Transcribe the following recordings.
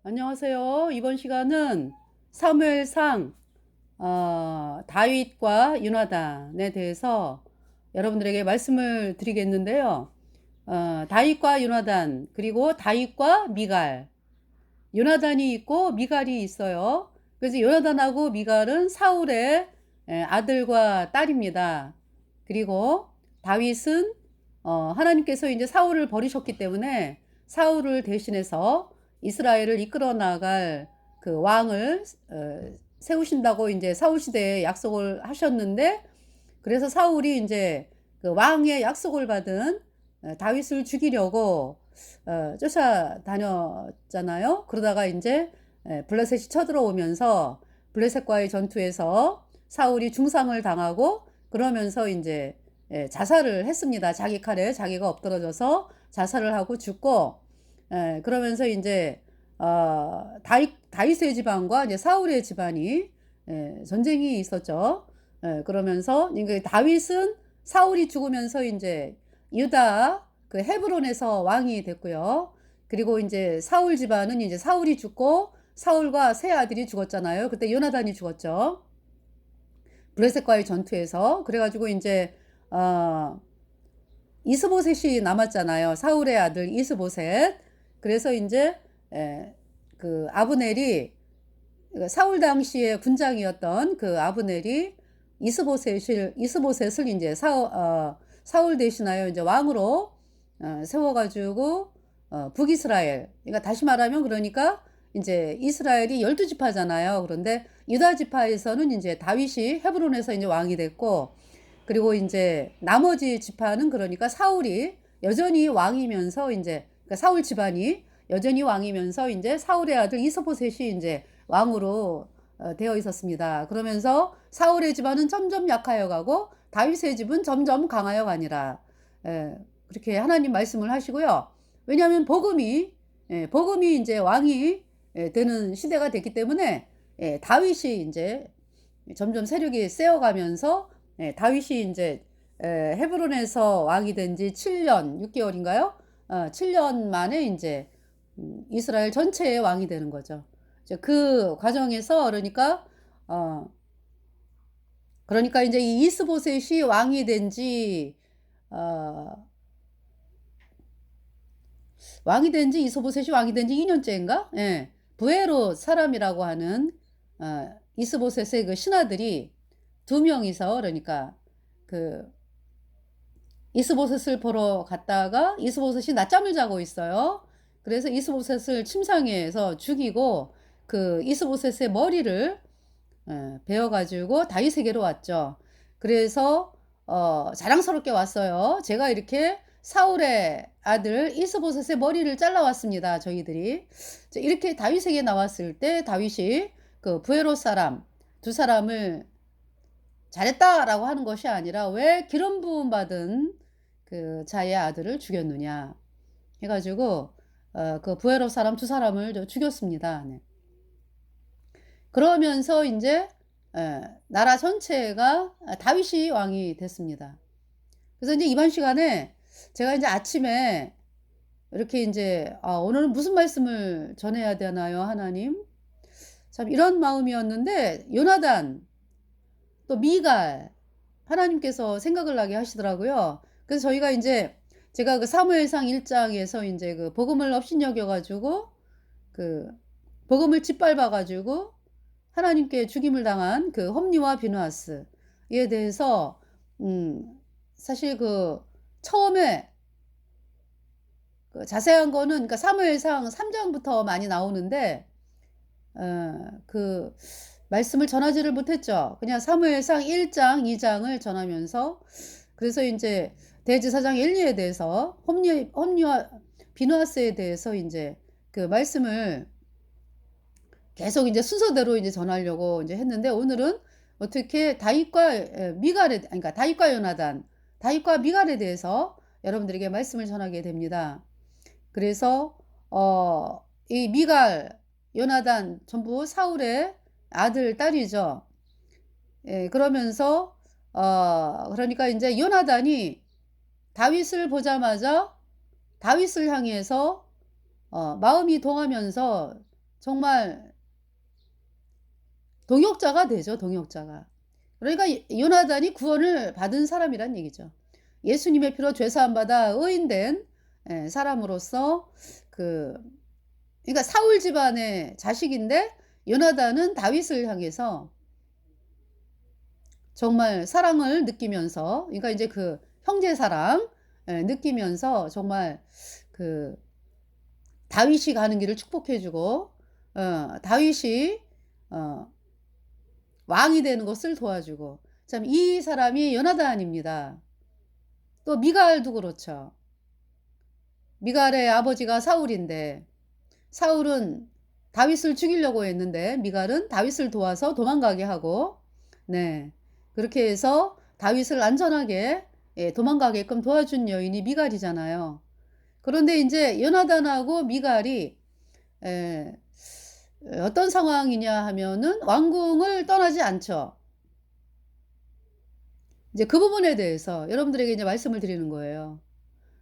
안녕하세요. 이번 시간은 사무엘상 다윗과 요나단에 대해서 여러분들에게 말씀을 드리겠는데요. 다윗과 요나단, 그리고 다윗과 미갈, 요나단이 있고 미갈이 있어요. 그래서 요나단하고 미갈은 사울의 아들과 딸입니다. 그리고 다윗은 하나님께서 이제 사울을 버리셨기 때문에 사울을 대신해서 이스라엘을 이끌어 나갈 그 왕을 세우신다고 이제 사울 시대에 약속을 하셨는데, 그래서 사울이 이제 그 왕의 약속을 받은 다윗을 죽이려고 쫓아다녔잖아요. 그러다가 이제 블레셋이 쳐들어오면서 블레셋과의 전투에서 사울이 중상을 당하고, 그러면서 이제 자살을 했습니다. 자기 칼에 자기가 엎드러져서 자살을 하고 죽고, 그러면서 이제 다윗의 집안과 이제 사울의 집안이 전쟁이 있었죠. 그러면서 이제 다윗은 사울이 죽으면서 이제 유다 그 헤브론에서 왕이 됐고요. 그리고 이제 사울 집안은 이제 사울이 죽고 사울과 세 아들이 죽었잖아요. 그때 요나단이 죽었죠. 블레셋과의 전투에서. 그래가지고 이제 이스보셋이 남았잖아요. 사울의 아들 이스보셋. 그래서 이제 그 아브넬이 사울 당시에 군장이었던 그 아브넬이 이스보셋을 이제 사울 대신하여 이제 왕으로 세워가지고 북이스라엘, 그러니까 다시 말하면 그러니까 이제 이스라엘이 12지파잖아요. 그런데 유다 지파에서는 이제 다윗이 헤브론에서 이제 왕이 됐고, 그리고 이제 나머지 지파는 그러니까 사울이 여전히 왕이면서 이제 그러니까 사울 집안이 여전히 왕이면서 이제 사울의 아들 이스보셋이 이제 왕으로 되어 있었습니다. 그러면서 사울의 집안은 점점 약하여 가고 다윗의 집은 점점 강하여 가니라. 그렇게 하나님 말씀을 하시고요. 왜냐하면 복음이 이제 왕이 되는 시대가 됐기 때문에 다윗이 이제 점점 세력이 세어가면서 다윗이 이제 헤브론에서 왕이 된 지 7년 6개월인가요? 7년 만에 이제 이스라엘 전체의 왕이 되는 거죠. 그 과정에서 그러니까 이제 이 이스보셋이 이스보셋이 왕이 된 지 2년째인가? 예. 부에롯 사람이라고 하는 이스보셋의 그 신하들이 두 명이서 그러니까 그 이스보셋을 보러 갔다가 이스보셋이 낮잠을 자고 있어요. 그래서 이스보셋을 침상에서 죽이고 그 이스보셋의 머리를 베어가지고 다윗에게로 왔죠. 그래서 자랑스럽게 왔어요. 제가 이렇게 사울의 아들 이스보셋의 머리를 잘라왔습니다. 저희들이 이렇게 다윗에게 나왔을 때 다윗이 그 부에롯 사람 두 사람을 잘했다라고 하는 것이 아니라 왜 기름 부음 받은 그 자의 아들을 죽였느냐 해가지고 그 부에롯 사람 두 사람을 죽였습니다. 네. 그러면서 이제 나라 전체가 다윗이 왕이 됐습니다. 그래서 이제 이번 시간에 제가 이제 아침에 이렇게 이제 오늘은 무슨 말씀을 전해야 되나요, 하나님? 참 이런 마음이었는데 요나단 또 미갈 하나님께서 생각을 나게 하시더라고요. 그래서 저희가 이제 제가 그 사무엘상 1장에서 이제 그 복음을 업신여겨 가지고 그 복음을 짓밟아 가지고 하나님께 죽임을 당한 그 홈리와 비누아스에 대해서 사실 그 처음에 그 자세한 거는 그러니까 사무엘상 3장부터 많이 나오는데 그 말씀을 전하지를 못했죠. 그냥 사무엘상 1장, 2장을 전하면서 그래서 이제 대제사장 엘리에 대해서 홈리와 비누아스에 대해서 이제 그 말씀을 계속 이제 순서대로 이제 전하려고 이제 했는데 오늘은 어떻게 그러니까 다윗과 요나단, 다윗과 미갈에 대해서 여러분들에게 말씀을 전하게 됩니다. 그래서 이 미갈, 요나단 전부 사울의 아들, 딸이죠. 그러면서 그러니까 이제 요나단이 다윗을 보자마자 다윗을 향해서 마음이 동하면서 정말 동역자가 되죠, 동역자가. 그러니까 요나단이 구원을 받은 사람이란 얘기죠. 예수님의 피로 죄 사함 받아 의인된 사람으로서 그 그러니까 사울 집안의 자식인데 요나단은 다윗을 향해서 정말 사랑을 느끼면서 그러니까 이제 그 형제 사랑 느끼면서 정말 그 다윗이 가는 길을 축복해 주고 다윗이 왕이 되는 것을 도와주고 참 이 사람이 요나단입니다. 또 미갈도 그렇죠. 미갈의 아버지가 사울인데 사울은 다윗을 죽이려고 했는데 미갈은 다윗을 도와서 도망가게 하고 네. 그렇게 해서 다윗을 안전하게 도망가게끔 도와준 여인이 미갈이잖아요. 그런데 이제 요나단하고 미갈이 에, 어떤 상황이냐 하면은 왕궁을 떠나지 않죠. 이제 그 부분에 대해서 여러분들에게 이제 말씀을 드리는 거예요.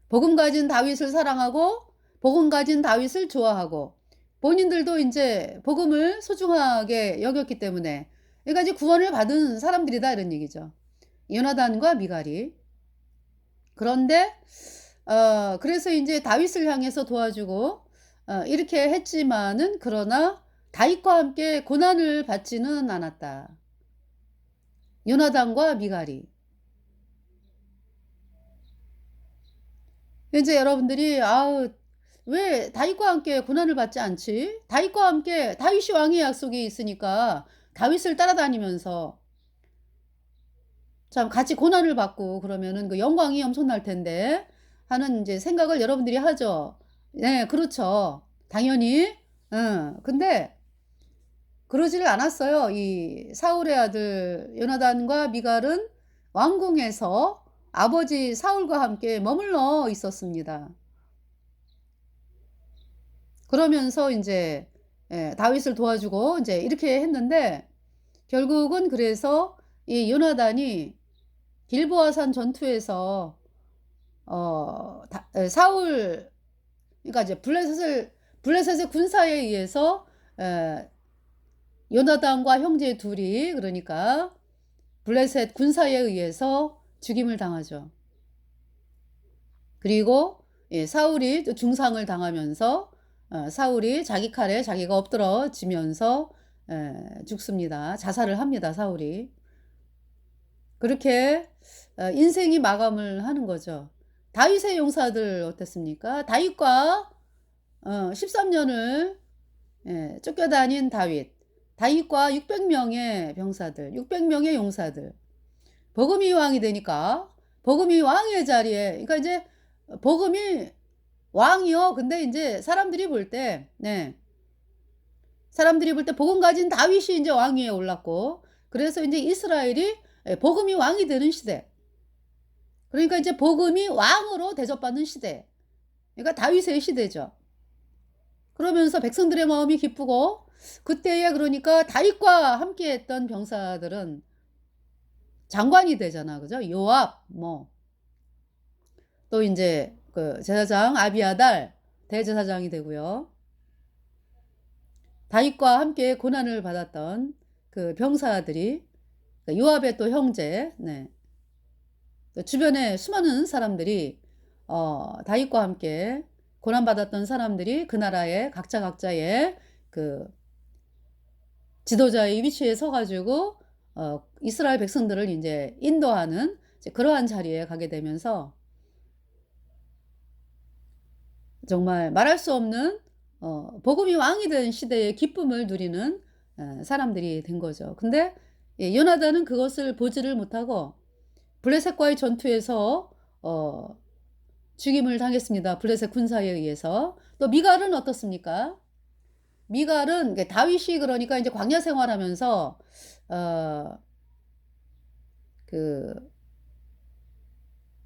복음 가진 다윗을 사랑하고 복음 가진 다윗을 좋아하고 본인들도 이제 복음을 소중하게 여겼기 때문에 그러니까 이제 구원을 받은 사람들이다 이런 얘기죠. 요나단과 미갈이. 그런데 그래서 이제 다윗을 향해서 도와주고 이렇게 했지만은 그러나 다윗과 함께 고난을 받지는 않았다. 요나단과 미갈이. 이제 여러분들이 아우 왜 다윗과 함께 고난을 받지 않지? 다윗과 함께 다윗이 왕의 약속이 있으니까 다윗을 따라다니면서 참 같이 고난을 받고 그러면은 그 영광이 엄청날 텐데 하는 이제 생각을 여러분들이 하죠. 네, 그렇죠. 당연히. 근데 그러지를 않았어요. 이 사울의 아들 요나단과 미갈은 왕궁에서 아버지 사울과 함께 머물러 있었습니다. 그러면서 인제 다윗을 도와주고 인제 이렇게 했는데 결국은 그래서 이 요나단이 길보아산 전투에서 사울 그러니까 이제 블레셋의 군사에 의해서 에 요나단과 형제 둘이 그러니까 블레셋 군사에 의해서 죽임을 당하죠. 그리고 사울이 또 중상을 당하면서 사울이 자기 칼에 자기가 엎드러지면서 죽습니다. 자살을 합니다, 사울이. 그렇게 인생이 마감을 하는 거죠. 다윗의 용사들 어땠습니까? 다윗과 13년을 쫓겨다닌 다윗. 다윗과 600명의 병사들, 600명의 용사들. 복음이 왕이 되니까 복음이 왕의 자리에 그러니까 이제 복음이 왕이요. 근데 이제 사람들이 볼 때 사람들이 볼 때 복음 가진 다윗이 이제 왕 위에 올랐고 그래서 이제 이스라엘이 복음이 왕이 되는 시대. 그러니까 이제 복음이 왕으로 대접받는 시대. 그러니까 다윗의 시대죠. 그러면서 백성들의 마음이 기쁘고 그때에 그러니까 다윗과 함께했던 병사들은 장관이 되잖아, 그죠? 요압 또 이제 그 제사장 아비아달 대제사장이 되고요. 다윗과 함께 고난을 받았던 그 병사들이 요압의 또 형제, 또 주변에 수많은 사람들이 다윗과 함께 고난 받았던 사람들이 그 나라의 각자의 그 지도자의 위치에 서가지고 이스라엘 백성들을 이제 인도하는 이제 그러한 자리에 가게 되면서 정말 말할 수 없는 복음이 왕이 된 시대의 기쁨을 누리는 사람들이 된 거죠. 근데 요나단은 그것을 보지를 못하고 블레셋과의 전투에서 죽임을 당했습니다. 블레셋 군사에 의해서. 또 미갈은 어떻습니까? 미갈은 다윗이 그러니까 이제 광야 생활하면서 그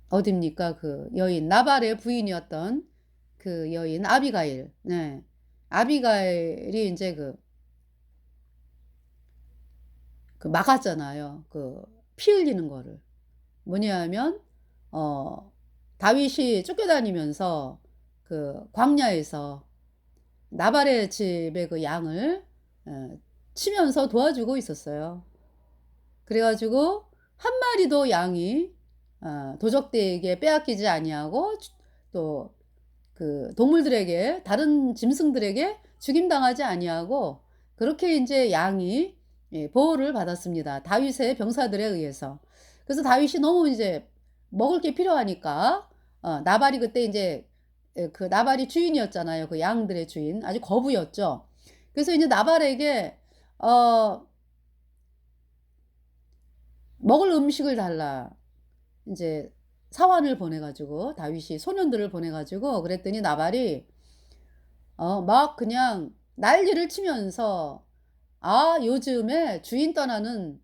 어딥니까? 그 여인 나발의 부인이었던 그 여인 아비가일. 아비가일이 이제 그 막았잖아요. 그 피 흘리는 거를. 뭐냐 하면 다윗이 쫓겨다니면서 그 광야에서 나발의 집에 그 양을 치면서 도와주고 있었어요. 그래 가지고 한 마리도 양이 도적들에게 빼앗기지 아니하고 또 그 동물들에게 다른 짐승들에게 죽임당하지 아니하고 그렇게 인제 양이 보호를 받았습니다, 다윗의 병사들에 의해서. 그래서 다윗이 너무 이제 먹을 게 필요하니까 나발이 그때 인제 그 나발이 주인이었잖아요. 그 양들의 주인. 아주 거부였죠. 그래서 이제 나발에게 어 "먹을 음식을 달라." 인제 사환을 보내 가지고 다윗이 소년들을 보내 가지고 그랬더니 나발이 막 그냥 난리를 치면서 "아 요즘에 주인 떠나는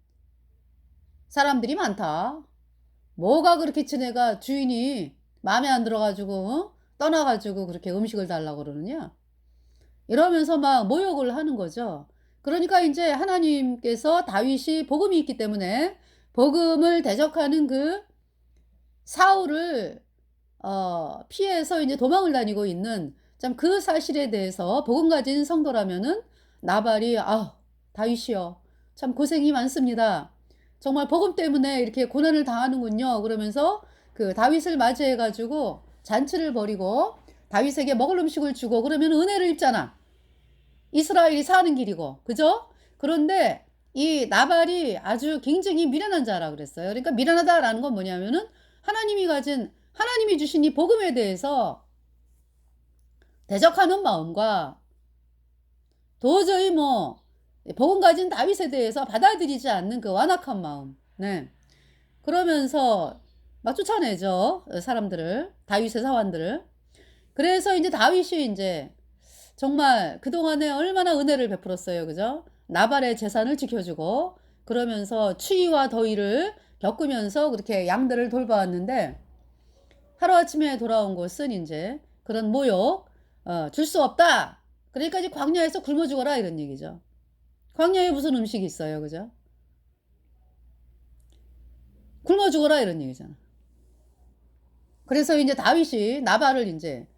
사람들이 많다. 뭐가 그렇게 지네가 주인이 마음에 안 들어 가지고 떠나 가지고 그렇게 음식을 달라고 그러느냐." 이러면서 막 모욕을 하는 거죠. 그러니까 인제 하나님께서 다윗이 복음이 있기 때문에 복음을 대적하는 그 사울을 피해서 이제 도망을 다니고 있는 참 그 사실에 대해서 복음 가진 성도라면은 나발이 "아 다윗이요. 참 고생이 많습니다. 정말 복음 때문에 이렇게 고난을 당하는군요." 그러면서 그 다윗을 맞이해 가지고 잔치를 벌이고 다윗에게 먹을 음식을 주고 그러면 은혜를 입잖아. 이스라엘이 사는 길이고. 그죠? 그런데 이 나발이 아주 굉장히 미련한 자라 그랬어요. 그러니까 미련하다라는 건 뭐냐면은 하나님이 주신 이 복음에 대해서 대적하는 마음과 도저히 뭐 복음 가진 다윗에 대해서 받아들이지 않는 그 완악한 마음. 네. 그러면서 막 쫓아내죠, 사람들을. 다윗의 사환들을. 그래서 인제 다윗이 인제 정말 그동안에 얼마나 은혜를 베풀었어요. 그죠? 나발의 재산을 지켜주고 그러면서 추위와 더위를 겪으면서 그렇게 양들을 돌봐왔는데 하루아침에 돌아온 것은 인제 그런 모욕, "줄 수 없다." 그러니까 이제 "광야에서 굶어 죽어라." 이런 얘기죠. 광야에 무슨 음식이 있어요. 그죠? "굶어 죽어라." 이런 얘기잖아. 그래서 인제 다윗이 나발을 인제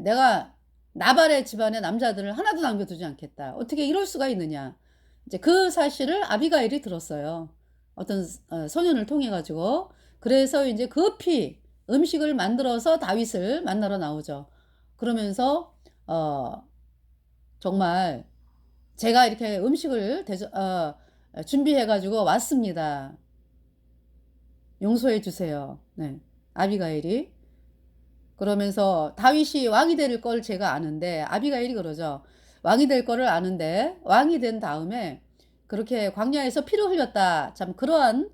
'내가 나발의 집안의 남자들을 하나도 남겨 두지 않겠다.' 어떻게 이럴 수가 있느냐. 이제 그 사실을 아비가일이 들었어요, 어떤 소년을 통해 가지고. 그래서 인제 급히 음식을 만들어서 다윗을 만나러 나오죠. 그러면서 어 정말 "제가 이렇게 음식을 준비해 가지고 왔습니다. 용서해 주세요." 네. 아비가일이. 그러면서 다윗이 왕이 될 걸 제가 아는데 아비가일이 그러죠. 왕이 될 거를 아는데 왕이 된 다음에 그렇게 광야에서 피를 흘렸다. 참 그러한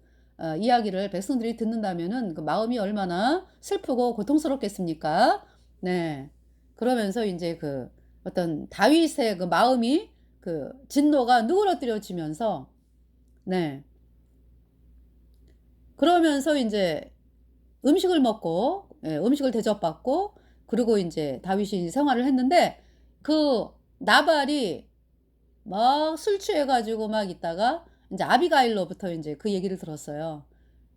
이야기를 백성들이 듣는다면은 그 마음이 얼마나 슬프고 고통스럽겠습니까? 네. 그러면서 인제 그 어떤 다윗의 그 마음이 그 진노가 누그러뜨려지면서 네. 그러면서 인제 음식을 먹고 음식을 대접받고 그리고 인제 다윗이 생활을 했는데 그 나발이 막 술 취해 가지고 막 있다가 인제 아비가일로부터 인제 그 얘기를 들었어요.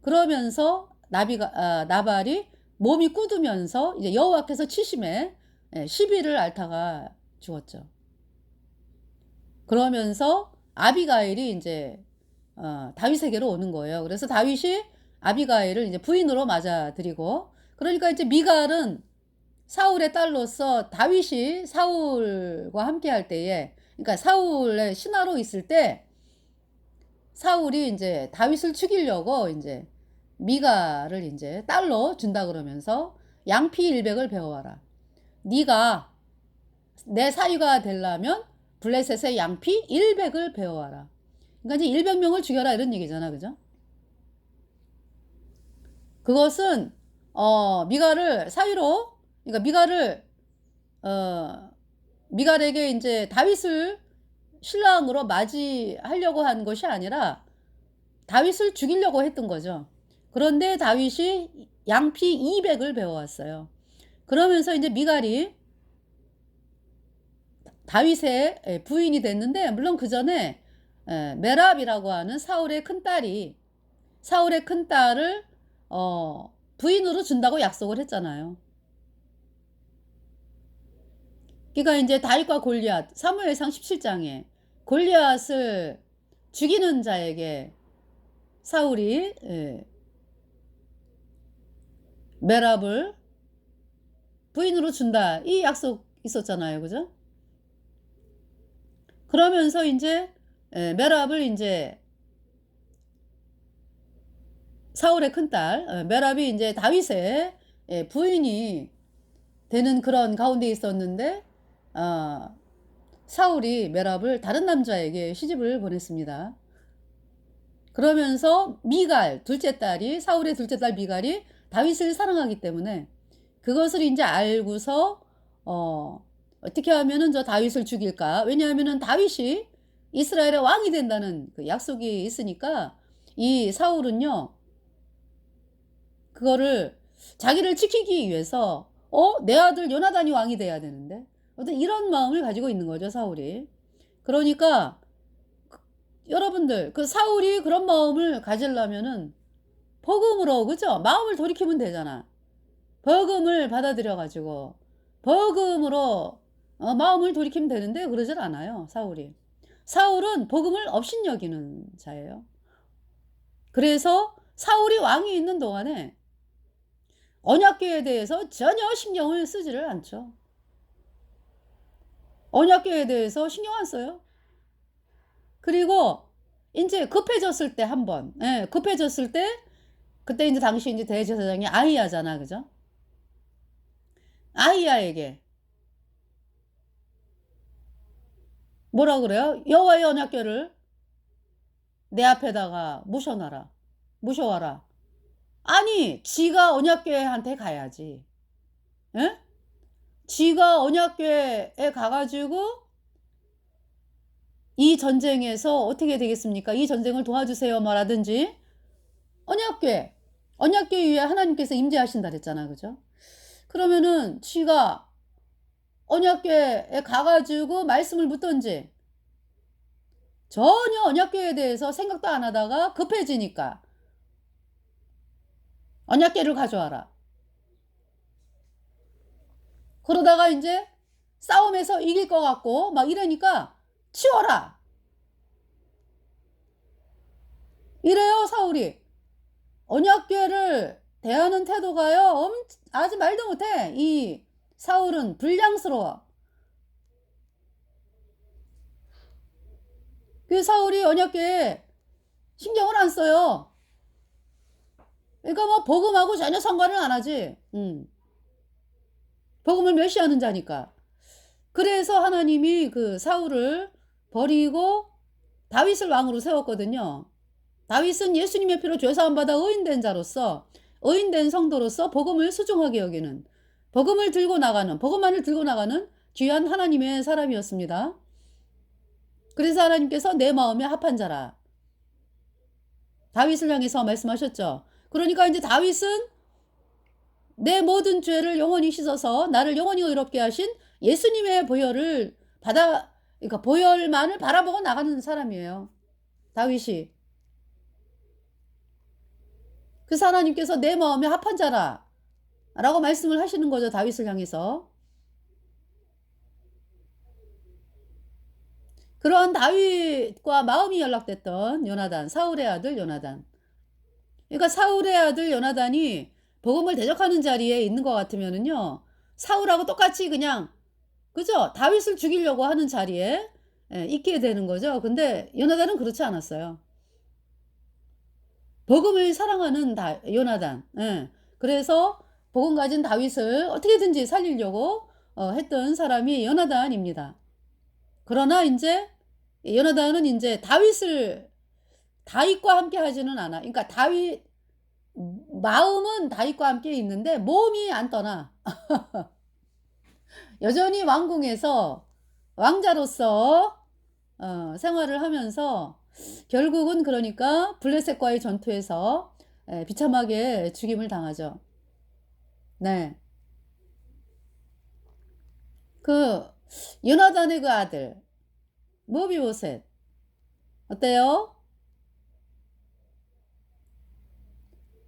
그러면서 나발이 몸이 굳으면서 이제 여호와께서 치심에 시비를 앓다가 죽었죠. 그러면서 아비가일이 인제 다윗에게로 오는 거예요. 그래서 다윗이 아비가일을 이제 부인으로 맞아들이고 그러니까 이제 미갈은 사울의 딸로서 다윗이 사울과 함께할 때에 그러니까 사울의 신하로 있을 때 사울이 인제 다윗을 죽이려고 인제 미갈을 인제 딸로 준다 그러면서 "양피 100을 배워 와라. 네가 내 사위가 되려면 블레셋의 양피 100을 배워 와라." 그러니까 이제 "100 명을 죽여라." 이런 얘기잖아. 그죠? 그것은 미갈을 사위로 그러니까 어 미갈에게 인제 다윗을 신랑으로 맞이하려고 한 것이 아니라 다윗을 죽이려고 했던 거죠. 그런데 다윗이 양피 200을 배워 왔어요. 그러면서 인제 미갈이 다윗의 부인이 됐는데 물론 그전에 메랍이라고 하는 사울의 큰딸을 부인으로 준다고 약속을 했잖아요. 그러니까 이제 다윗과 골리앗 사무엘상 17장에 골리앗을 죽이는 자에게 사울이 메랍을 부인으로 준다 이 약속 있었잖아요, 그죠? 그러면서 이제 메랍을 이제 사울의 큰딸 메랍이 이제 다윗의 부인이 되는 그런 가운데 있었는데 사울이 메랍을 다른 남자에게 시집을 보냈습니다. 그러면서 미갈 둘째 딸이 사울의 둘째 딸 미갈이 다윗을 사랑하기 때문에 그것을 이제 알고서 어떻게 하면은 저 다윗을 죽일까? 왜냐하면은 다윗이 이스라엘의 왕이 된다는 그 약속이 있으니까 이 사울은요 그거를 자기를 지키기 위해서 내 아들 요나단이 왕이 돼야 되는데 어떤 이런 마음을 가지고 있는 거죠, 사울이. 그러니까 여러분들 그 사울이 그런 마음을 가지려면은 복음으로, 그죠? 마음을 돌이키면 되잖아. 복음을 받아들여 가지고 복음으로 마음을 돌이키면 되는데 그러질 않아요, 사울이. 사울은 복음을 업신여기는 자예요. 그래서 사울이 왕이 있는 동안에 언약궤에 대해서 전혀 신경을 쓰지를 않죠. 언약궤에 대해서 신경 안 써요. 그리고 이제 급해졌을 때 한번, 급해졌을 때 그때 이제 당시 이제 대제사장이 아히야잖아, 그죠? 아히야에게 뭐라 그래요? 여호와의 언약궤를 내 앞에다가 모셔와라. 아니, 지가 언약궤한테 가야지. 에? 지가 언약궤에 가가지고 이 전쟁에서 어떻게 되겠습니까? 이 전쟁을 도와주세요 말하든지 언약궤 위에 하나님께서 임재하신다 그랬잖아, 그죠? 그러면은 지가 언약궤에 가가지고 말씀을 묻던지 전혀 언약궤에 대해서 생각도 안 하다가 급해지니까 언약궤를 가져와라. 그러다가 이제 싸움에서 이길 것 같고 막 이러니까 치워라. 이래요, 사울이. 언약궤를 대하는 태도가요, 아주 말도 못해. 이 사울은 불량스러워. 그 사울이 언약궤에 신경을 안 써요. 그러니까 뭐 복음하고 전혀 상관을 안 하지. 복음을 멸시하는 자니까. 그래서 하나님이 그 사울을 버리고 다윗을 왕으로 세웠거든요. 다윗은 예수님의 피로 죄사함 받아 의인된 자로서, 의인된 성도로서 복음을 소중하게 여기는, 복음만을 들고 나가는 귀한 하나님의 사람이었습니다. 그래서 하나님께서 내 마음에 합한 자라 다윗을 향해서 말씀하셨죠. 그러니까 이제 다윗은 내 모든 죄를 영원히 씻어서 나를 영원히 의롭게 하신 예수님의 보혈을 그러니까 보혈만을 바라보고 나가는 사람이에요, 다윗이. 그래서 하나님께서 내 마음에 합한 자라 라고 말씀을 하시는 거죠, 다윗을 향해서. 그런 다윗과 마음이 연락됐던 요나단, 사울의 아들 요나단. 그러니까 사울의 아들 요나단이 복음을 대적하는 자리에 있는 것 같으면은요, 사울하고 똑같이 그냥, 그죠? 다윗을 죽이려고 하는 자리에 있게 되는 거죠. 근데 요나단은 그렇지 않았어요. 복음을 사랑하는 요나단. 그래서 복음 가진 다윗을 어떻게든지 살리려고 했던 사람이 요나단입니다. 그러나 이제 요나단은 이제 다윗과 함께 하지는 않아. 그러니까 마음은 다윗과 함께 있는데 몸이 안 떠나. 여전히 왕궁에서 왕자로서 생활을 하면서 결국은 그러니까 블레셋과의 전투에서 비참하게 죽임을 당하죠. 네. 그 요나단의 그 아들 모비보셋 어때요?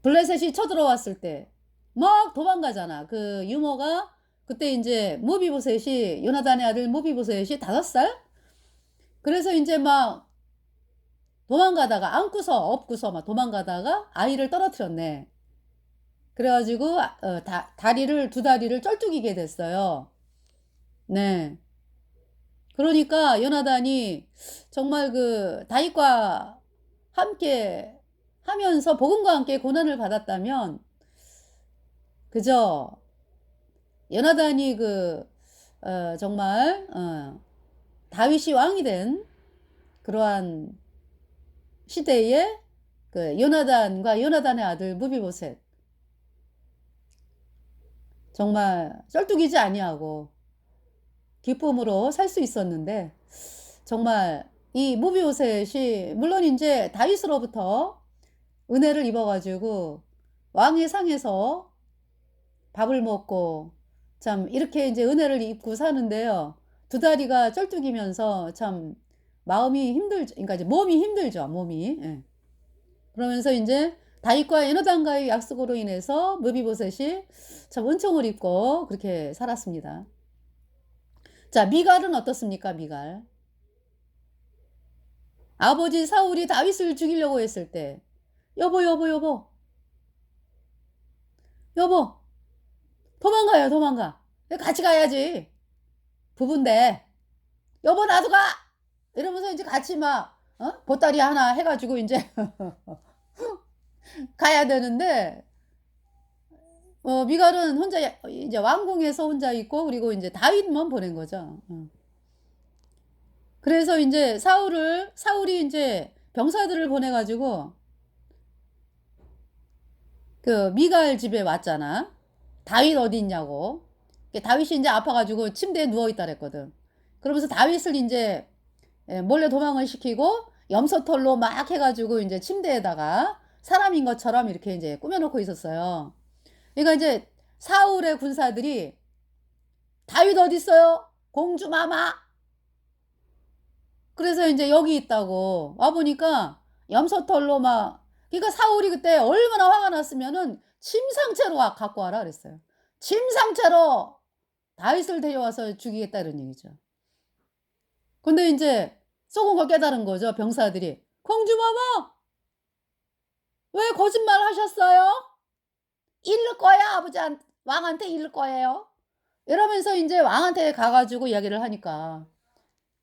블레셋이 쳐들어왔을 때 막 도망가잖아. 그 유모가 그때 이제 모비보셋이 요나단의 아들 모비보셋이 5살? 그래서 이제 막 도망가다가 안고서 업고서 막 도망가다가 아이를 떨어뜨렸네. 그래가지고 다리를 두 다리를 쩔뚝이게 됐어요. 네. 그러니까 요나단이 정말 그 다윗과 함께 하면서 복음과 함께 고난을 받았다면 그저 요나단이 정말 다윗이 왕이 된 그러한 시대에 요나단과 요나단의 아들 무비보셋 정말 쩔뚝이지 아니하고 기쁨으로 살 수 있었는데 정말 이 무비보셋이 물론 이제 다윗으로부터 은혜를 입어가지고 왕의 상에서 밥을 먹고 참 이렇게 이제 은혜를 입고 사는데요. 두 다리가 쩔뚝이면서 참 마음이 힘들죠. 그러니까 이제 몸이 힘들죠. 몸이. 예. 그러면서 이제 다윗과 요나단과의 약속으로 인해서 무비보셋이 참 은총을 입고 그렇게 살았습니다. 자, 미갈은 어떻습니까? 미갈. 아버지 사울이 다윗을 죽이려고 했을 때 여보 도망가요. 도망가. 같이 가야지. 부부인데 여보 나도 가 이러면서 이제 같이 막 보따리 하나 해가지고 이제 가야 되는데 미갈은 혼자 이제 왕궁에서 혼자 있고 그리고 이제 다윗만 보낸 거죠. 그래서 이제 사울이 이제 병사들을 보내가지고 그 미갈 집에 왔잖아. 다윗 어디 있냐고. 다윗이 이제 아파가지고 침대에 누워있다 그랬거든. 그러면서 다윗을 이제 몰래 도망을 시키고 염소털로 막 해가지고 이제 침대에다가 사람인 것처럼 이렇게 이제 꾸며놓고 있었어요. 그러니까 이제 사울의 군사들이 다윗 어디 있어요? 공주 마마. 그래서 이제 여기 있다고 와보니까 염소털로 막 그러니까 사울이 그때 얼마나 화가 났으면은 침상체로 갖고 와라 그랬어요. 침상체로 다윗을 데려와서 죽이겠다 이런 얘기죠. 근데 이제 속은 걸 깨달은 거죠. 병사들이. 공주마마 왜 거짓말 하셨어요? 잃을 거야 아버지한테 왕한테 잃을 거예요. 이러면서 이제 왕한테 가가지고 이야기를 하니까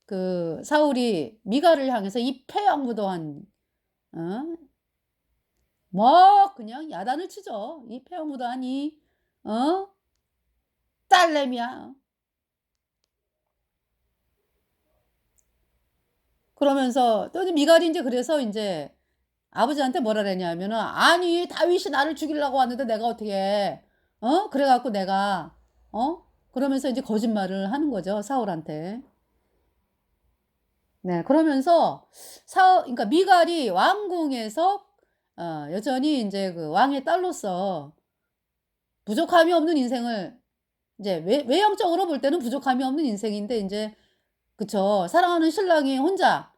그 사울이 미갈을 향해서 이 패왕무도한 뭐 그냥 야단을 치죠. 이 패왕무도한 이 딸내미야. 그러면서 또 미갈이 이제 그래서 이제 아버지한테 뭐라 그랬냐면은 아니 다윗이 나를 죽이려고 왔는데 내가 어떻게 그래갖고 내가 그러면서 이제 거짓말을 하는 거죠 사울한테. 네 그러면서 그러니까 미갈이 왕궁에서 여전히 이제 그 왕의 딸로서 부족함이 없는 인생을 이제 외형적으로 볼 때는 부족함이 없는 인생인데 이제 그쵸 사랑하는 신랑이 혼자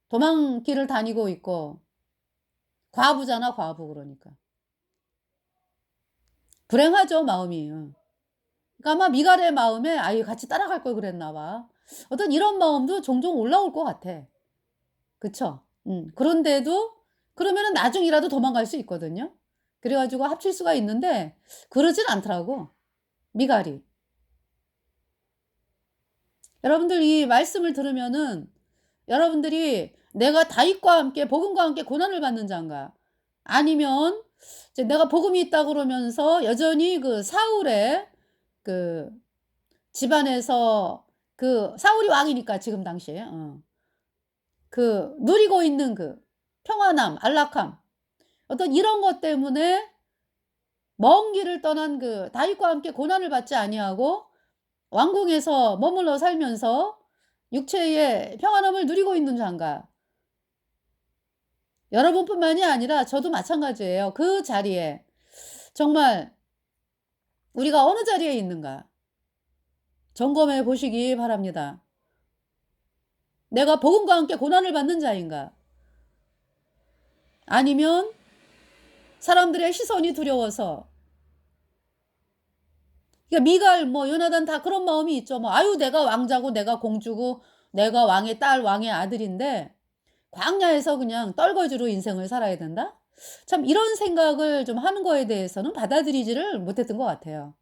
도망길을 다니고 있고 과부잖아 과부 그러니까 불행하죠 마음이. 그러니까 아마 미갈의 마음에 아이 같이 따라갈 걸 그랬나 봐. 어떤 이런 마음도 종종 올라올 것 같아. 그쵸? 그런데도 그러면은 나중이라도 도망갈 수 있거든요. 그래가지고 합칠 수가 있는데 그러진 않더라고 미갈이. 여러분들 이 말씀을 들으면은 여러분들이 내가 다윗과 함께 복음과 함께 고난을 받는 자인가 아니면 이제 내가 복음이 있다 그러면서 여전히 그 사울의 그 집안에서 그 사울이 왕이니까 지금 당시에 그 누리고 있는 그 평안함 안락함 어떤 이런 것 때문에 먼 길을 떠난 그 다윗과 함께 고난을 받지 아니하고 왕궁에서 머물러 살면서 육체의 평안함을 누리고 있는 자인가? 여러분뿐만이 아니라 저도 마찬가지예요. 그 자리에 정말 우리가 어느 자리에 있는가? 점검해 보시기 바랍니다. 내가 복음과 함께 고난을 받는 자인가? 아니면 사람들의 시선이 두려워서 그러니까 미갈 뭐 요나단 다 그런 마음이 있죠. 뭐 아유 내가 왕자고 내가 공주고 내가 왕의 딸 왕의 아들인데 광야에서 그냥 떨거지로 인생을 살아야 된다? 참 이런 생각을 좀 하는 거에 대해서는 받아들이지를 못했던 것 같아요.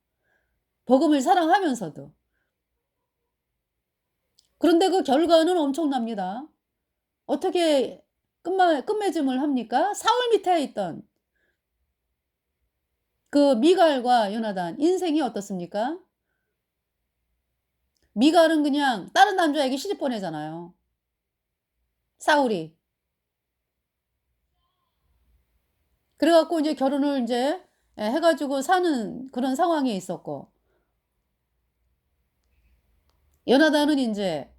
복음을 사랑하면서도. 그런데 그 결과는 엄청납니다. 어떻게 끝맺음을 합니까? 사울 밑에 있던 그 미갈과 요나단 인생이 어떻습니까? 미갈은 그냥 다른 남자에게 시집 보내잖아요. 사울이. 그래 갖고 이제 결혼을 인제 해 가지고 사는 그런 상황에 있었고 요나단은 인제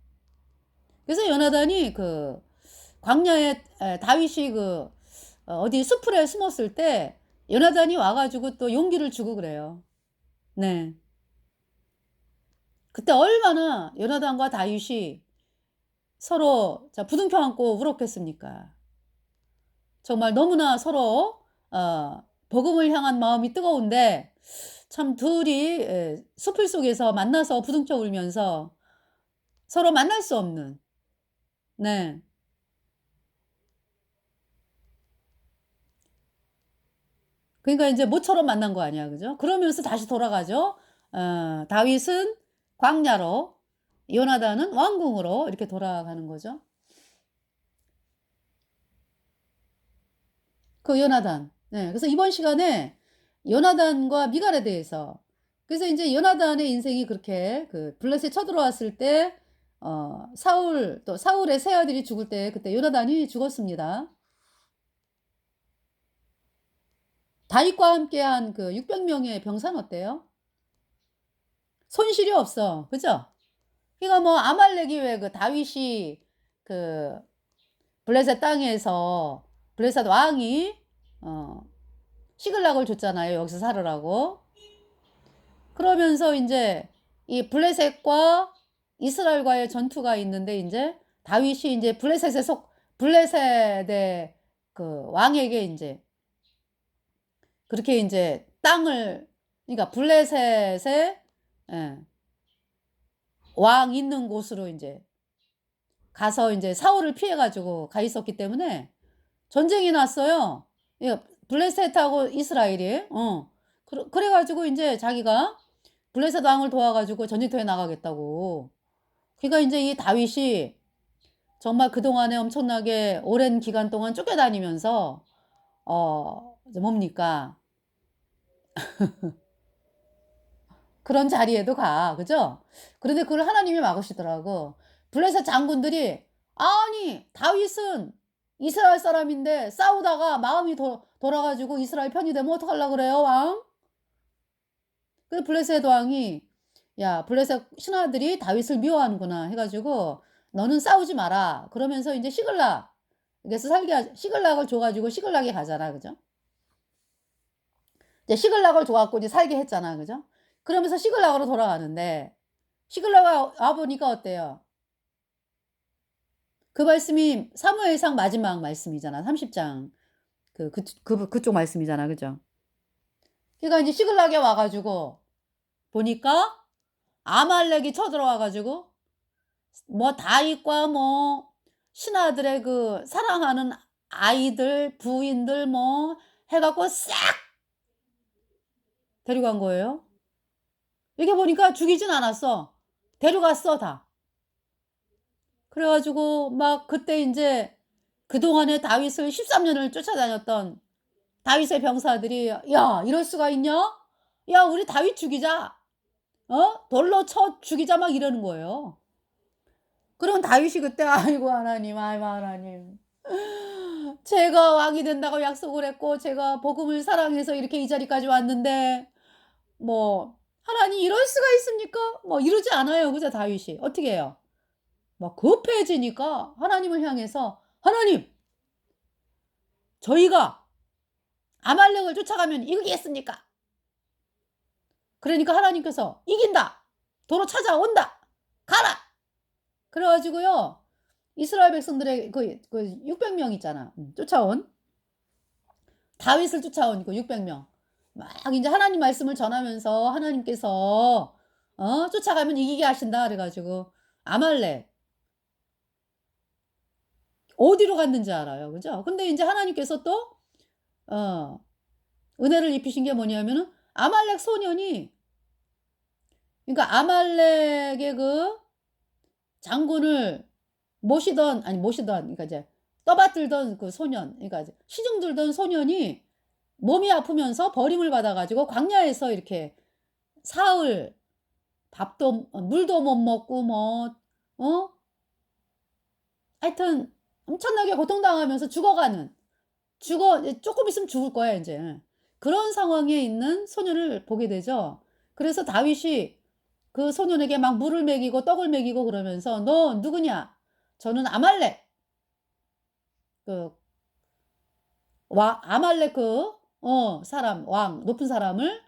그래서 요나단이 그 광야에 다윗이 그 어디 수풀에 숨었을 때 요나단이 와 가지고 또 용기를 주고 그래요. 네. 그때 얼마나 요나단과 다윗이 서로 부둥켜 안고 울었겠습니까. 정말 너무나 서로 복음을 향한 마음이 뜨거운데 참 둘이 수풀 속에서 만나서 부둥켜 울면서 서로 만날 수 없는 네. 그러니까 인제 모처럼 만난 거 아니야. 그죠? 그러면서 다시 돌아가죠. 다윗은 광야로 요나단은 왕궁으로 이렇게 돌아가는 거죠. 그 요나단. 네. 그래서 이번 시간에 요나단과 미갈에 대해서 그래서 인제 요나단의 인생이 그렇게 그 블레셋에 쳐들어왔을 때 사울 또 사울의 세 아들이 죽을 때 그때 요나단이 죽었습니다. 다윗과 함께한 그 600 명의 병사는 어때요? 손실이 없어. 그죠? 그러니까 뭐 아말렉이 왜 그 다윗이 그 블레셋 땅에서 블레셋 왕이 어 시글락을 줬잖아요, 여기서 살으라고. 그러면서 인제 이 블레셋과 이스라엘과의 전투가 있는데 인제 다윗이 인제 블레셋의 그 왕에게 인제 그렇게 인제 땅을 그러니까 블레셋의 예 왕 있는 곳으로 인제 가서 인제 사울을 피해 가지고 가 있었기 때문에 전쟁이 났어요. 예 블레셋하고 이스라엘이. 그래 가지고 인제 자기가 블레셋 왕을 도와 가지고 전쟁터에 나가겠다고. 그러니까 인제 이 다윗이 정말 그동안에 엄청나게 오랜 기간 동안 쫓겨다니면서 이제 뭡니까? 그런 자리에도 가. 그죠? 그런데 그걸 하나님이 막으시더라고. 블레셋 장군들이 "아니 다윗은 이스라엘 사람인데 싸우다가 마음이 돌아 가지고 이스라엘 편이 되면 어떡하려 그래요 왕?" 그 블레셋 왕이 "야 블레셋 신하들이 다윗을 미워하는구나." 해 가지고 "너는 싸우지 마라." 그러면서 인제 시글락에서 살게 시글락을 줘 가지고 시글락에 가잖아. 그죠? 이제 시글락을 줘 갖고 이제 살게 했잖아. 그죠? 그러면서 시글락으로 돌아가는데 시글락 와 보니까 어때요? 그 말씀이 사무엘상 마지막 말씀이잖아. 30장. 그쪽 말씀이잖아. 그죠? 그러니까 인제 시글락에 와 가지고 보니까 아말렉이 쳐들어와 가지고 뭐 다윗과 뭐 신하들의 그 사랑하는 아이들, 부인들 뭐 해 갖고 싹 데려간 거예요. 이렇게 보니까 죽이진 않았어. 데려갔어 다. 그래 가지고 막 그때 인제 그동안에 다윗을 13 년을 쫓아다녔던 다윗의 병사들이 "야 이럴 수가 있냐? 야 우리 다윗 죽이자. 돌로 쳐 죽이자." 막 이러는 거예요. 그럼 다윗이 그때 "아이고 하나님, 아이고 하나님. 제가 왕이 된다고 약속을 했고 제가 복음을 사랑해서 이렇게 이 자리까지 왔는데 뭐 하나님 이럴 수가 있습니까?" 뭐 이러지 않아요. 그죠 다윗이. 어떻게 해요? 막 급해지니까 하나님을 향해서 "하나님 저희가 아말렉을 쫓아가면 이기겠습니까?" 그러니까 하나님께서 "이긴다. 도로 찾아온다. 가라." 그래 가지고요. 이스라엘 백성들의 그 600명 있잖아. 쫓아온 다윗을 쫓아온 그 600 명. 막 이제 하나님 말씀을 전하면서 하나님께서 쫓아가면 이기게 하신다 그래 가지고 아말렉 어디로 갔는지 알아요. 그죠? 근데 인제 하나님께서 또 어 은혜를 입히신 게 뭐냐면은 아말렉 소년이, 그러니까 아말렉의 그 장군을 모시던 그러니까 이제 떠받들던 그 소년, 그러니까 이제 시중 들던 소년이 몸이 아프면서 버림을 받아 가지고 광야에서 이렇게 사흘 밥도 물도 못 먹고 뭐 어 하여튼 엄청나게 고통당하면서 죽어가는, 이제 쪼끔 있으면 죽을 거야 인제. 그런 상황에 있는 소년을 보게 되죠. 그래서 다윗이 그 소년에게 막 물을 먹이고 떡을 먹이고 그러면서 "너 누구냐?" "저는 아말렉 그 아말렉 그 사람 왕 높은 사람을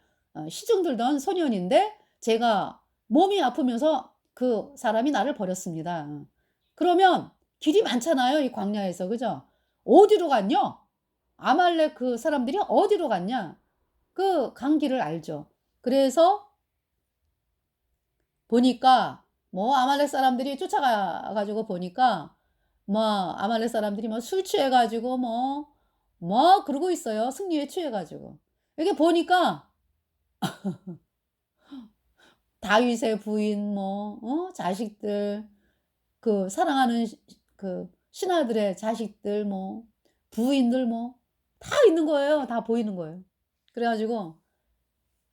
시중 들던 소년인데 제가 몸이 아프면서 그 사람이 나를 버렸습니다." 그러면 길이 많잖아요 이 광야에서. 그죠? 어디로 갔뇨? 아말렉 그 사람들이 어디로 갔냐? 그 간 길을 알죠. 그래서 보니까 뭐 아말렉 사람들이 쫓아가 가지고 보니까 뭐 아말렉 사람들이 뭐 술 취해 가지고 뭐 그러고 있어요, 승리에 취해 가지고. 이게 보니까 다윗의 부인 자식들, 그 사랑하는 그 신하들의 자식들 부인들 다 있는 거예요. 다 보이는 거예요. 그래 가지고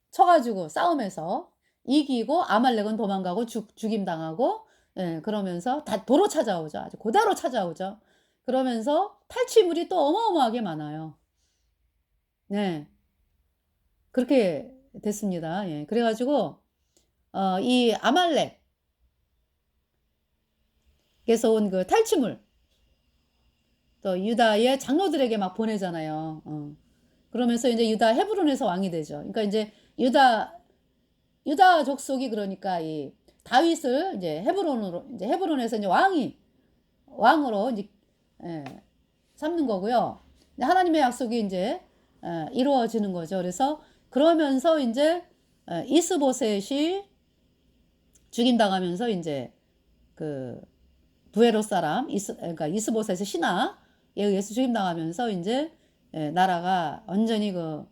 쳐 가지고 싸움에서 이기고 아말렉은 도망가고 죽임당하고, 예 그러면서 다 도로 찾아오죠. 아주 고다로 찾아오죠. 그러면서 탈취물이 또 어마어마하게 많아요. 네. 그렇게 됐습니다. 예. 그래 가지고 이 아말렉에서 온 그 탈취물 또 유다의 장로들에게 막 보내잖아요. 그러면서 인제 유다 헤브론에서 왕이 되죠. 그러니까 인제 유다 족속이, 그러니까 이 다윗을 이제 헤브론에서 인제 왕으로 인제 예 삼는 거고요. 근데 하나님의 약속이 인제 이루어지는 거죠. 그래서 그러면서 인제 이스보셋이 죽임당하면서 인제 그 부에롯 사람 그러니까 이스보셋의 신하에 의해서 죽임당하면서 인제 나라가 완전히 그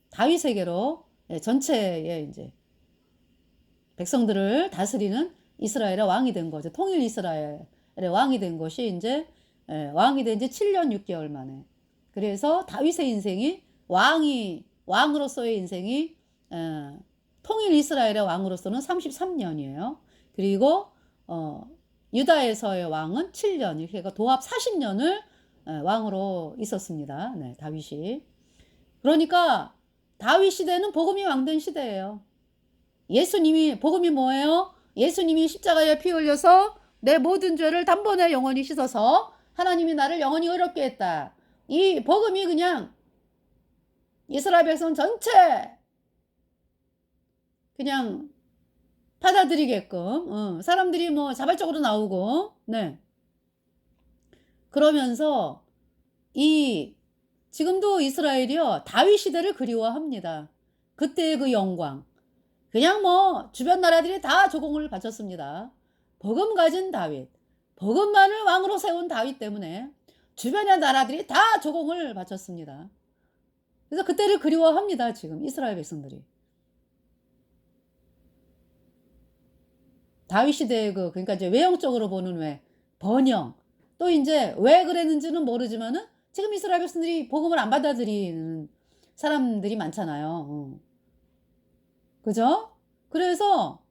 다윗에게로, 전체의 인제 백성들을 다스리는 이스라엘의 왕이 된 거죠. 통일 이스라엘의 왕이 된 것이 인제 왕이 된 지 7년 6 개월 만에. 그래서 다윗의 인생이 왕으로서의 인생이 통일 이스라엘의 왕으로서는 33 년이에요. 그리고 어 유다에서의 왕은 7 년, 이렇게 해가 도합 40 년을 왕으로 있었습니다. 네 다윗이. 그러니까 다윗 시대는 복음이 왕된 시대예요. 복음이 뭐예요? 예수님이 십자가에 피 흘려서 내 모든 죄를 단번에 영원히 씻어서 하나님이 나를 영원히 의롭게 했다. 이 복음이 그냥 이스라엘 백성 전체 그냥 받아들이게끔 사람들이 뭐 자발적으로 나오고, 네. 그러면서 이 지금도 이스라엘이요 다윗 시대를 그리워합니다. 그때의 그 영광. 그냥 뭐 주변 나라들이 다 조공을 바쳤습니다. 복음 가진 다윗, 복음만을 왕으로 세운 다윗 때문에 주변의 나라들이 다 조공을 바쳤습니다. 그래서 그때를 그리워합니다 지금 이스라엘 백성들이. 다윗 시대의 그러니까 이제 외형적으로 보는 번영, 또 인제 왜 그랬는지는 모르지만은 지금 이스라엘 백성들이 복음을 안 받아들이는 사람들이 많잖아요. 그죠? 그래서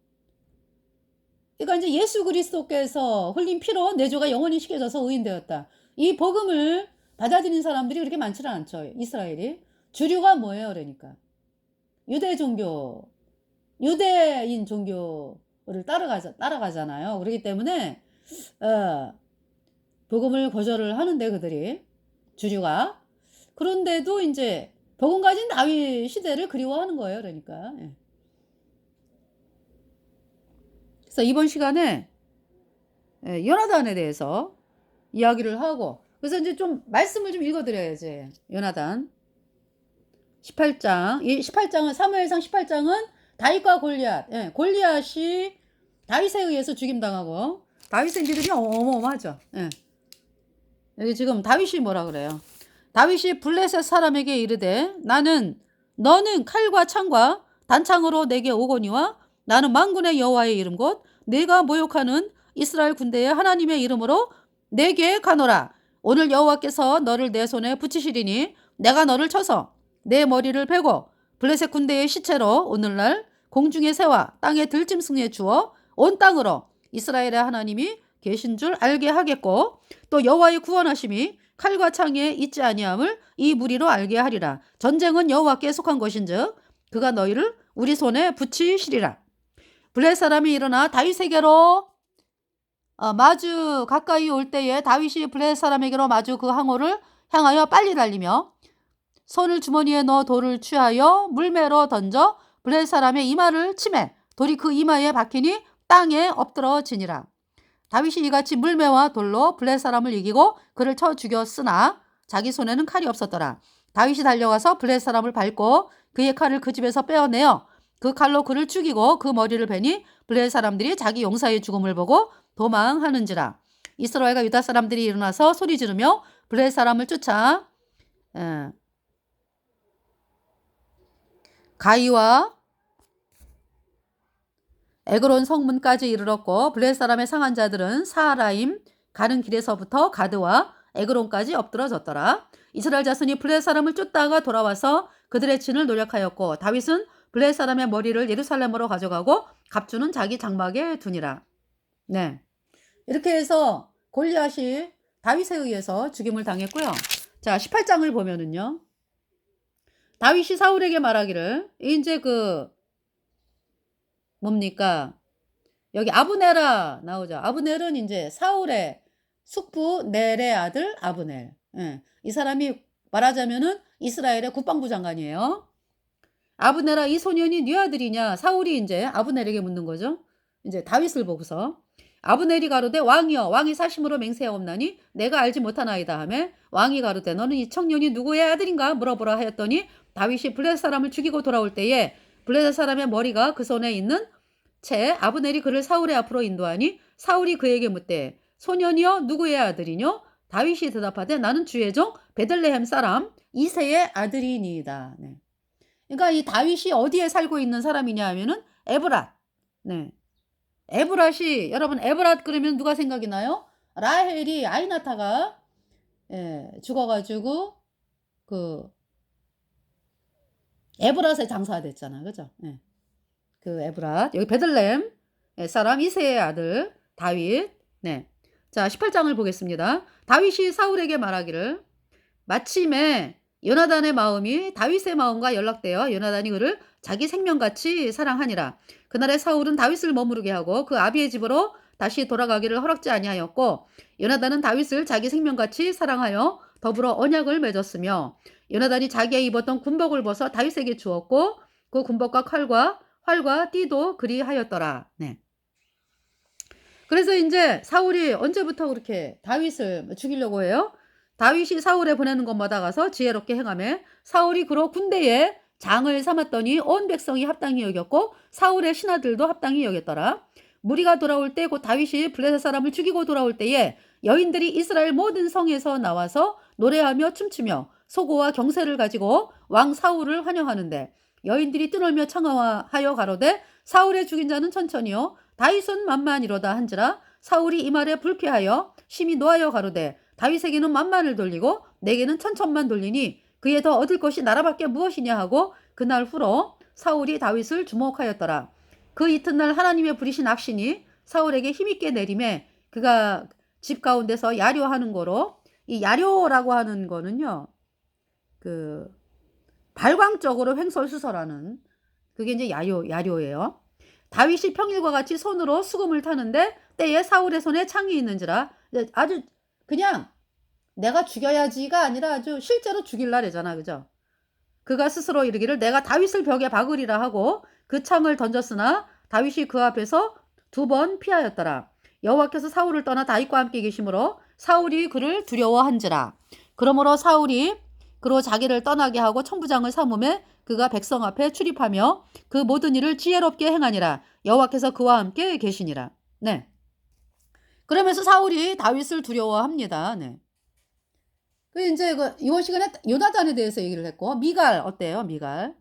그러니까 인제 예수 그리스도께서 흘린 피로 내 죄가 영원히 씻겨져서 의인되었다. 이 복음을 받아들이는 사람들이 그렇게 많지는 않죠, 이스라엘이. 주류가 뭐예요 그러니까? 유대 종교, 유대인 종교를 따라가잖아요. 그러기 때문에 어 복음을 거절을 하는데 그들이, 주류가. 그런데도 인제 복음 가진 다윗 시대를 그리워하는 거예요 그러니까. 예. 그래서 이번 시간에 요나단에 대해서 이야기를 하고, 그래서 인제 좀 말씀을 좀 읽어 드려야지. 요나단. 18장. 이 18장은 사무엘상 18장은 다윗과 골리앗. 예, 골리앗이 다윗에 의해서 죽임당하고 다윗의 일들이 어마어마하죠. 예. 여기 지금 다윗이 뭐라 그래요? 다윗이 블레셋 사람에게 이르되 너는 칼과 창과 단창으로 내게 오거니와 나는 만군의 여호와의 이름 곧 내가 모욕하는 이스라엘 군대의 하나님의 이름으로 내게 가노라. 오늘 여호와께서 너를 내 손에 붙이시리니 내가 너를 쳐서 내 머리를 베고 블레셋 군대의 시체로 오늘날 공중의 새와 땅의 들짐승에 주어 온 땅으로 이스라엘의 하나님이 계신 줄 알게 하겠고 또 여호와의 구원하심이 칼과 창에 있지 아니함을 이 무리로 알게 하리라. 전쟁은 여호와께 속한 것인즉 그가 너희를 우리 손에 붙이시리라. 블레셋 사람이 일어나 다윗에게로 마주 가까이 올 때에 다윗이 블레셋 사람에게로 마주 그 항우를 향하여 빨리 달리며 손을 주머니에 넣어 돌을 취하여 물매로 던져 블레셋 사람의 이마를 치매 돌이 그 이마에 박히니 땅에 엎드러지니라. 다윗이 이같이 물매와 돌로 블레셋 사람을 이기고 그를 쳐 죽였으나 자기 손에는 칼이 없었더라. 다윗이 달려가서 블레셋 사람을 밟고 그의 칼을 그 집에서 빼어내어 그 칼로 그를 죽이고 그 머리를 베니 블레셋 사람들이 자기 용사의 죽음을 보고 도망하는지라. 이스라엘과 유다 사람들이 일어나서 소리 지르며 블레셋 사람을 쫓아 가이와 에그론 성문까지 이르렀고 블레셋 사람의 상한 자들은 사라임 가는 길에서부터 가드와 에그론까지 엎드러졌더라. 이스라엘 자손이 블레셋 사람을 쫓다가 돌아와서 그들의 진을 노력하였고 다윗은 블레셋 사람의 머리를 예루살렘으로 가져가고 갑주는 자기 장막에 두니라. 네, 이렇게 해서 골리앗이 다윗에 의해서 죽임을 당했고요. 자, 18장을 보면은요. 다윗이 사울에게 말하기를 이제 뭡니까? 여기 아브넬아 나오죠. 아브넬은 이제 사울의 숙부 넬의 아들 아브넬. 예. 이 사람이 말하자면은 이스라엘의 국방부 장관이에요. 아브넬아 이 소년이 네 아들이냐? 사울이 이제 아브넬에게 묻는 거죠. 이제 다윗을 보고서 아브넬이 가로되 왕이여 왕이 사심으로 맹세하옵나니 내가 알지 못하나이다 하며 왕이 가로되 너는 이 청년이 누구의 아들인가 물어보라 하였더니 다윗이 블레셋 사람을 죽이고 돌아올 때에 블레셋 사람의 머리가 그 손에 있는 채 아브넬이 그를 사울의 앞으로 인도하니 사울이 그에게 묻되 소년이여 누구의 아들이뇨? 다윗이 대답하되 나는 주의 종 베들레헴 사람 이새의 아들이니이다. 네. 그러니까 이 다윗이 어디에 살고 있는 사람이냐 하면은 에브랏. 네. 에브랏이 여러분 에브랏 그러면 누가 생각이 나요? 라헬이 아이나타가 죽어가지고 그 에브랏에 장사가 됐잖아, 그죠? 그 에브랏 여기 베들레헴 사람 이새의 아들 다윗. 네. 자 18장을 보겠습니다. 다윗이 사울에게 말하기를 마침에 요나단의 마음이 다윗의 마음과 연락되어 요나단이 그를 자기 생명같이 사랑하니라. 그날에 사울은 다윗을 머무르게 하고 그 아비의 집으로 다시 돌아가기를 허락지 아니하였고 요나단은 다윗을 자기 생명같이 사랑하여 더불어 언약을 맺었으며 요나단이 자기의 입었던 군복을 벗어 다윗에게 주었고 그 군복과 칼과 활과 띠도 그리하였더라. 네. 그래서 이제 사울이 언제부터 그렇게 다윗을 죽이려고 해요? 다윗이 사울에 보내는 곳마다 가서 지혜롭게 행하며 사울이 그로 군대에 장을 삼았더니 온 백성이 합당히 여겼고 사울의 신하들도 합당히 여겼더라. 무리가 돌아올 때 곧 다윗이 블레셋 사람을 죽이고 돌아올 때에 여인들이 이스라엘 모든 성에서 나와서 노래하며 춤추며 소고와 경세를 가지고 왕 사울을 환영하는데 여인들이 뜨놀며 청하여 가로되 사울의 죽인 자는 천천히요 다윗은 만만이로다 한지라 사울이 이 말에 불쾌하여 심히 노하여 가로되 다윗에게는 만만을 돌리고 내게는 천천만 돌리니 그에 더 얻을 것이 나라밖에 무엇이냐 하고 그날 후로 사울이 다윗을 주목하였더라. 그 이튿날 하나님의 부리신 악신이 사울에게 힘있게 내림에 그가 집 가운데서 야료하는 거로 이 야료라고 하는 거는요 그 발광적으로 횡설수설하는 그게 이제 야료예요. 다윗이 평일과 같이 손으로 수금을 타는데 때에 사울의 손에 창이 있는지라 아주 그냥 내가 죽여야지가 아니라 아주 실제로 죽일라래잖아, 그죠? 그가 스스로 이르기를 내가 다윗을 벽에 박으리라 하고 그 창을 던졌으나 다윗이 그 앞에서 2번 피하였더라. 여호와께서 사울을 떠나 다윗과 함께 계심으로 사울이 그를 두려워한지라. 그러므로 사울이 그로 자기를 떠나게 하고 천부장을 삼음에 그가 백성 앞에 출입하며 그 모든 일을 지혜롭게 행하니라. 여호와께서 그와 함께 계시니라. 네. 그러면서 사울이 다윗을 두려워합니다. 네. 그 이제 이번 시간에 요나단에 대해서 얘기를 했고 미갈 어때요? 미갈.